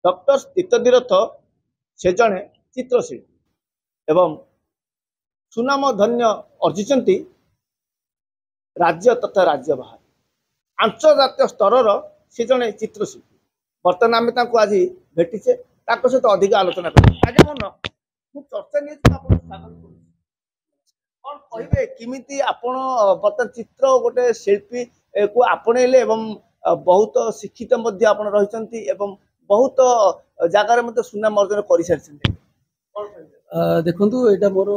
Doctor तीर्थतीरथ से जड़े चित्रशिल्पी एवं सुनाम धन्य अर्जिचंती राज्य तथा राज्य बाहर आंतर्जातीय स्तर से जड़े चित्रशिल्पी बर्तमान आम आज भेटीचे सहित अधिक आलोचना कर चर्चा नहीं स्वागत कौन कहे किमिति आपण बर्तमान चित्र गोटे शिल्पी को आपणेले एवं बहुत शिक्षित मध्य आपण रहिसंती एवं बहुत जगार मध्य सुनाम अर्जन कर सारी देखु एटा मोर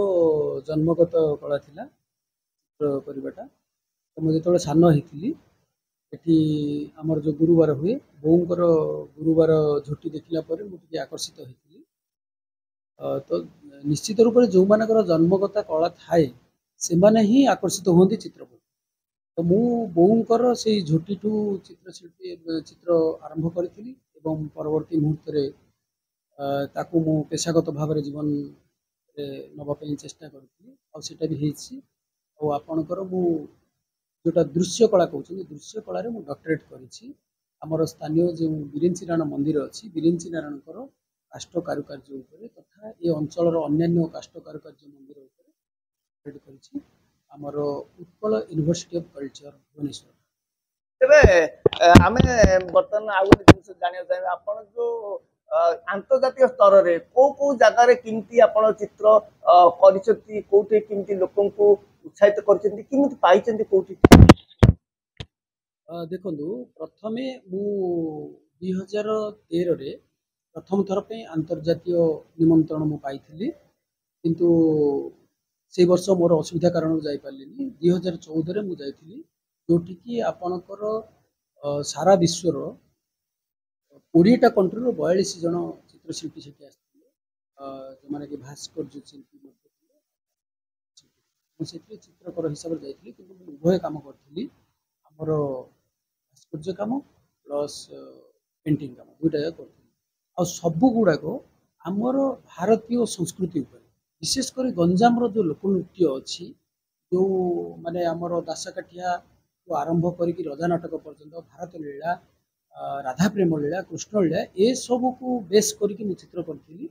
जन्मगत कला थिला चित्र करवाटा तो मुझे जो सान होती एठी आमर जो गुरुवार हुए बोऊंकर गुरुवार झोटी देखला पर मुझे आकर्षित होती तो निश्चित रूप से जो मानकर जन्मगत कला थाए से माने ही आकर्षित होती चित्र को तो मु बोऊंकर से झोटी ठू चित्रशिल्पी चित्र आरंभ करी परवर्ती मुहूर्त ताकू मु पेशागत भाव जीवन नवाई चेष्टा करी भी आपणकर मु जोटा दृश्य कला कहते दृश्य कलार मु डॉक्टरेट करमर स्थानीय जो बिरेंची नारायण मंदिर अच्छी बिरेंची नारायण काष्ठ कारुकार्य तथा ये अंचल अन्य काष्ठ कारुकार्य मंदिर डॉक्टरेट कर Utkal university of culture Bhubaneswar तेरे आम बर्तमान आउ गोटे जिन जाना चाहिए आप जो आंतर्जातीय स्तर में कौ जगार किमती आप चित्र करोटी लोक उत्साहित कर देखु प्रथम मु 2013 प्रथम थर पे अंतर्जातीय निमंत्रण मु पाई किंतु से वर्ष मोर असुविधा कारण जापारे 2014 मु जाइली जोटि कि आपणकर सारा विश्वर 20टा कंट्री 42 जन चित्रशिल्पी से जो मैंने कि भास्कर्य शिल्पी मुझे चित्रकर हिसाब से जाइली कि उभय काम करी आमर भास्कर्य काम प्लस पेंटिंग काम दुईटा जाक कर सबू गुड़ाक आमर भारतीय संस्कृति उपर विशेषकर गंजाम जो लोकनृत्य अच्छी जो माने आमर दासकाठिया को आरंभ करी रजा नाटक पर्यंत भारत लीला राधा प्रेम लीला कृष्ण लीला ये सब को बेस करके चित्र करी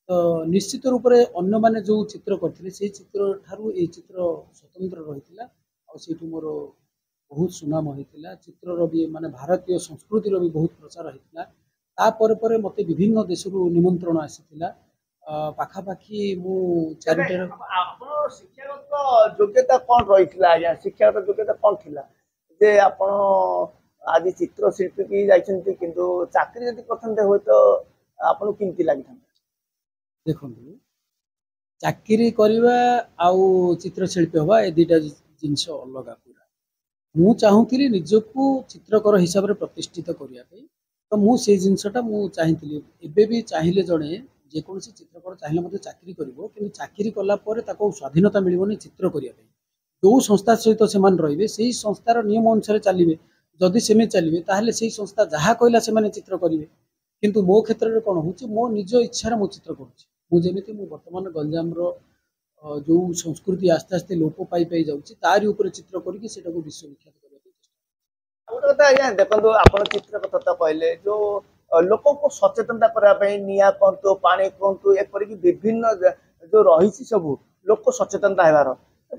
तो निश्चित रूप से अन्य माने जो चित्र करते से चित्र ठारू ये चित्र स्वतंत्र रही मोर बहुत सुनाम होता चित्र भी माने भारतीय संस्कृतिर भी बहुत प्रचार होता मत विभिन्न देश निमंत्रण आसाला पाखापाखि मु चारिटा शिक्षागत योग्यता कौन रही शिक्षागत योग्यता कौन थिला जे आपण आज चित्रशिल्पी की जाइछन्ती किंतु चाकरी यदि करथन्ते होय तो आपण किमती लागि देखु चाकरी करवा आउ चित्रशिल्पी हवा ए दुईटा जिनस अलग पूरा मु चाहूली निजको चित्रकर हिसाब से प्रतिष्ठित करने तो मुझे जिनसटा मुझे एबे भी चाहिए जड़े जेकोसी चित्रकर चाहिए मतलब चाकरी कर चाकरी कलापर स्वाधीनता मिलनी चित्र करने जो संस्था सहित से रे से संस्थार नियम अनुसार चलिए जदि सेमि चलिए ताहले से संस्था जहाँ कहला से चित्र करेंगे किंतु मो क्षेत्र में कौन हो मो निज इच्छार मो चित्र करुँची मुझे बर्तमान गंजाम जो संस्कृति आस्ते आस्ते लोप पाई जाऊँगी तारी उपर चित्र करके विश्वविख्यात करने देखो आप चित्र कथा कहले जो लोक को सचेतनता करने निया कहतु पानी कहतु एपरिक विभिन्न जो रही सब लोक सचेतनता होबार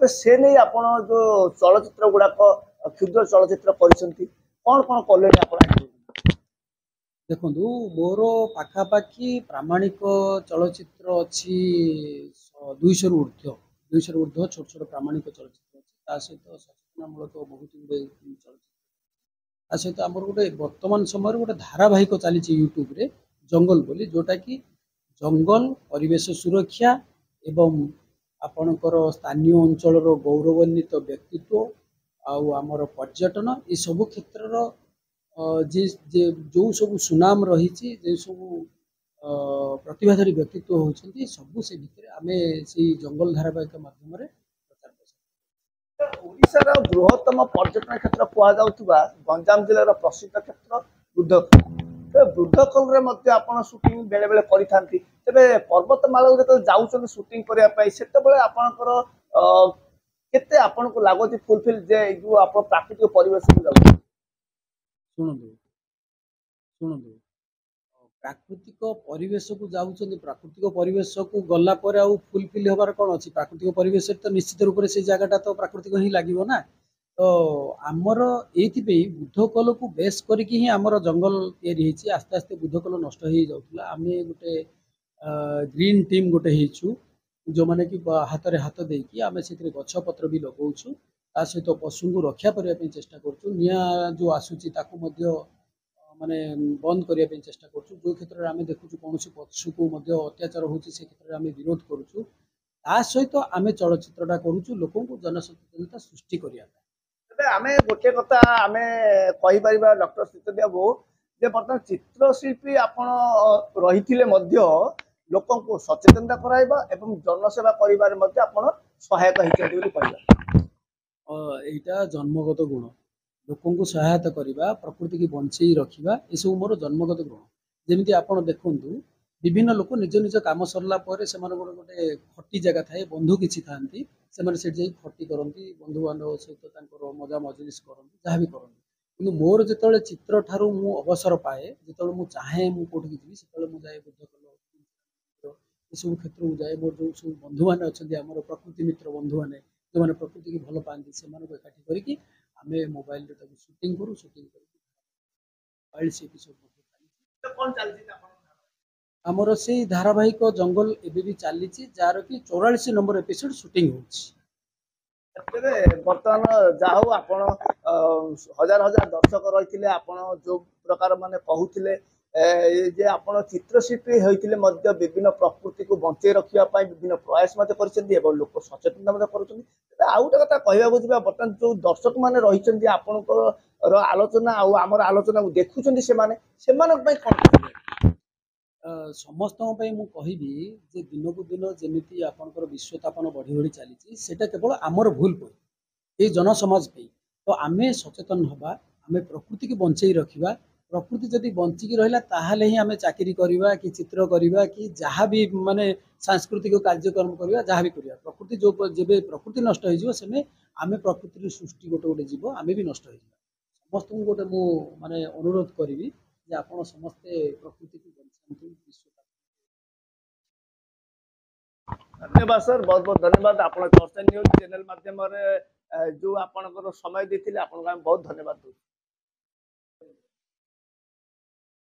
से नहीं आप जो चलचित्र गुड़ाक क्षुद्र चलचित्र कौन कौन कले देखु मोर पाखापाखि प्रामाणिक चलचित्र अच्छी 200 ऊर्ध्व छोट छोट प्रामाणिक चलचित्र अच्छी सहित सचेतनामूलक बहुत गुड़े चलचित्र सहित आम गोटे वर्तमान समय गोटे धारावाहिक चली यूट्यूब रे जंगल बोली जोटा कि जंगल परिवेश सुरक्षा एवं आपणकर स्थानीय अंचल गौरवान्वित व्यक्तित्व आमर पर्यटन ये सब क्षेत्र जे जो सब सुनाम रही जे सब प्रतिभाधारी व्यक्तित्व होती सबू से भितर आम से जंगल धारावाहिक माध्यम प्रचार ओडिशार बृहत्तम पर्यटन क्षेत्र कहुवा गंजाम जिलार प्रसिद्ध क्षेत्र बुद्धखोल बुद्धखोल आप सुटिंग बेले बेले करें तेरे पर्वतमाला जो जाऊँ सुटिंग करने से आपणकर केते आपन को लागो फुलफिल जे जो आप प्राकृतिक परिवेश को जाऊ शुणु ପ୍ରାକୃତିକ ପରିବେଶକୁ ଯାଉଛନ୍ତି, ପ୍ରାକୃତିକ ପରିବେଶକୁ ଗଲା ପରେ ଆଉ ଫୁଲଫିଲ୍ ହେବାର କ'ଣ ଅଛି? ପ୍ରାକୃତିକ ପରିବେଶରେ ତ ନିଶ୍ଚିତ ରୂପରେ ସେଇ ଜାଗାଟା ତ ପ୍ରାକୃତିକ ହିଁ ଲାଗିବ ନା। ତ ଆମର ଏଇଥିପାଇଁ ବୁଦ୍ଧକୋଲକୁ ବେସ୍ କରିକି ହିଁ ଆମର ଜଙ୍ଗଲ ତିଆରି ହେଇଛି। ଆସ୍ତେ ଆସ୍ତେ ବୁଦ୍ଧକୋଲ ନଷ୍ଟ ହେଇଯାଉଥିଲା। ଆମେ ଗୋଟେ ଗ୍ରୀନ୍ ଟିମ୍ ଗୋଟେ ହେଇଛୁ, ଯେଉଁମାନେ କି ହାତରେ ହାତ ଦେଇକି ଆମେ ସେଥିରେ ଗଛପତ୍ର ବି ଲଗାଉଛୁ। ତା ସହିତ ପଶୁଙ୍କୁ ରକ୍ଷା କରିବା ପାଇଁ ଚେଷ୍ଟା କରୁଛୁ। ନିଆଁ ଯେଉଁ ଆସୁଛି ତାକୁ ମଧ୍ୟ ମାନେ ବନ୍ଦ କରିବା ପାଇଁ ଚେଷ୍ଟା କରୁଛୁ। ଯେଉଁ କ୍ଷେତ୍ରରେ ଆମେ ଦେଖୁଛୁ କୌଣସି ପଶୁକୁ ମଧ୍ୟ ଅତ୍ୟାଚାର ହେଉଛି, ସେ କ୍ଷେତ୍ରରେ ଆମେ ବିରୋଧ କରୁଛୁ। ତା ସହିତ ଆମେ ଚଳଚ୍ଚିତ୍ରଟା କରୁଛୁ ଲୋକଙ୍କୁ ଜନସଚେତନତା ସୃଷ୍ଟି କରିବା ପାଇଁ। ତେବେ ଆମେ ଗୋଟିଏ କଥା ଆମେ କହିପାରିବା ଡକ୍ଟର ଶ୍ରୀପତି ବାବୁ, ଯେ ବର୍ତ୍ତମାନ ଚିତ୍ରଶିଳ୍ପୀ ଆପଣ ରହିଥିଲେ ମଧ୍ୟ ଲୋକଙ୍କୁ ସଚେତନତା କରାଇବା ଏବଂ ଜନସେବା କରିବାରେ ମଧ୍ୟ ଆପଣ ସହାୟକ ହେଇଛନ୍ତି ବୋଲି କହିବା। ଏଇଟା ଜନ୍ମଗତ ଗୁଣ। ଲୋକଙ୍କୁ ସହାୟତା କରିବା, ପ୍ରକୃତିକୁ ବଞ୍ଚେଇ ରଖିବା, ଏସବୁ ମୋର ଜନ୍ମଗତ ଗୁଣ। ଯେମିତି ଆପଣ ଦେଖନ୍ତୁ, ବିଭିନ୍ନ ଲୋକ ନିଜ ନିଜ କାମ ସରିଲା ପରେ ସେମାନଙ୍କର ଗୋଟେ ଖଟି ଜାଗା ଥାଏ, ବନ୍ଧୁ କିଛି ଥାଆନ୍ତି, ସେମାନେ ସେଠି ଯାଇ ଖଟି କରନ୍ତି, ବନ୍ଧୁବାନ୍ଧବ ସହିତ ତାଙ୍କର ମଜା ମଜଲିସ୍ କରନ୍ତି, ଯାହା ବି କରନ୍ତି। କିନ୍ତୁ ମୋର ଯେତେବେଳେ ଚିତ୍ର ଠାରୁ ମୁଁ ଅବସର ପାଏ, ଯେତେବେଳେ ମୁଁ ଚାହେଁ ମୁଁ କୋଉଠିକି ଯିବି, ସେତେବେଳେ ମୁଁ ଯାଏ ବୁଦ୍ଧକୋଲ ଏସବୁ କ୍ଷେତ୍ରକୁ ଯାଏ। ମୋର ଯେଉଁ ସବୁ ବନ୍ଧୁମାନେ ଅଛନ୍ତି, ଆମର ପ୍ରକୃତି ମିତ୍ର ବନ୍ଧୁମାନେ, ଯେଉଁମାନେ ପ୍ରକୃତିକୁ ଭଲ ପାଆନ୍ତି, ସେମାନଙ୍କୁ ଏକାଠି କରିକି ଆମେ ମୋବାଇଲରେ ତାକୁ ସୁଟିଂ କରୁ। ସୁଟିଂ କରିକି ୱାଇଲ୍ଡ ଏପିସୋଡ୍ ମଧ୍ୟ ଚାଲିଛି। କ'ଣ ଚାଲିଛି ଆମର ସେଇ ଧାରାବାହିକ ଜଙ୍ଗଲ ଏବେ ବି ଚାଲିଛି, ଯାହାର କି 44 ନମ୍ବର ଏପିସୋଡ୍ ସୁଟିଂ ହେଉଛି। ତେବେ ବର୍ତ୍ତମାନ ଯାହା ହଉ ଆପଣ ହଜାର ହଜାର ଦର୍ଶକ ରହିଥିଲେ, ଆପଣ ଯୋଉ ପ୍ରକାର ମାନେ କହୁଥିଲେ ଯେ ଆପଣ ଚିତ୍ରଶିଳ୍ପୀ ହୋଇଥିଲେ ମଧ୍ୟ ବିଭିନ୍ନ ପ୍ରକୃତିକୁ ବଞ୍ଚେଇ ରଖିବା ପାଇଁ ବିଭିନ୍ନ ପ୍ରୟାସ ମଧ୍ୟ କରିଛନ୍ତି ଏବଂ ଲୋକ ସଚେତନତା ମଧ୍ୟ କରୁଛନ୍ତି। ତେବେ ଆଉ ଗୋଟେ କଥା କହିବାକୁ ଯିବା, ବର୍ତ୍ତମାନ ଯୋଉ ଦର୍ଶକ ମାନେ ରହିଛନ୍ତି ଆପଣଙ୍କର ଆଲୋଚନା ଆଉ ଆମର ଆଲୋଚନାକୁ ଦେଖୁଛନ୍ତି, ସେମାନଙ୍କ ପାଇଁ କ'ଣ କହିବେ? ସମସ୍ତଙ୍କ ପାଇଁ ମୁଁ କହିବି ଯେ ଦିନକୁ ଦିନ ଯେମିତି ଆପଣଙ୍କର ବିଶ୍ୱତାପନ ବଢ଼ି ବଢ଼ି ଚାଲିଛି, ସେଇଟା କେବଳ ଆମର ଭୁଲ ପାଇଁ, ଏଇ ଜନସମାଜ ପାଇଁ। ତ ଆମେ ସଚେତନ ହେବା, ଆମେ ପ୍ରକୃତିକୁ ବଞ୍ଚେଇ ରଖିବା। ପ୍ରକୃତି ଯଦି ବଞ୍ଚିକି ରହିଲା, ତାହେଲେ ହିଁ ଆମେ ଚାକିରି କରିବା କି ଚିତ୍ର କରିବା କି ଯାହା ବି ମାନେ ସାଂସ୍କୃତିକ କାର୍ଯ୍ୟକ୍ରମ କରିବା, ଯାହା ବି କରିବା। ପ୍ରକୃତି ଯେବେ ପ୍ରକୃତି ନଷ୍ଟ ହେଇଯିବ, ସେବେ ଆମେ ପ୍ରକୃତିର ସୃଷ୍ଟି ଗୋଟେ ଗୋଟେ ଯିବ, ଆମେ ବି ନଷ୍ଟ ହେଇଯିବା। ସମସ୍ତଙ୍କୁ ଗୋଟେ ମୁଁ ମାନେ ଅନୁରୋଧ କରିବି ଯେ ଆପଣ ସମସ୍ତେ ପ୍ରକୃତିକୁ ବଞ୍ଚାନ୍ତୁ। ଧନ୍ୟବାଦ ସାର୍, ବହୁତ ବହୁତ ଧନ୍ୟବାଦ। ଆପଣ ଚର୍ଚ୍ଚା ନ୍ୟୁଜ୍ ଚ୍ୟାନେଲ ମାଧ୍ୟମରେ ଯୋଉ ଆପଣଙ୍କର ସମୟ ଦେଇଥିଲେ, ଆପଣଙ୍କୁ ଆମେ ବହୁତ ଧନ୍ୟବାଦ ଦଉଛୁ।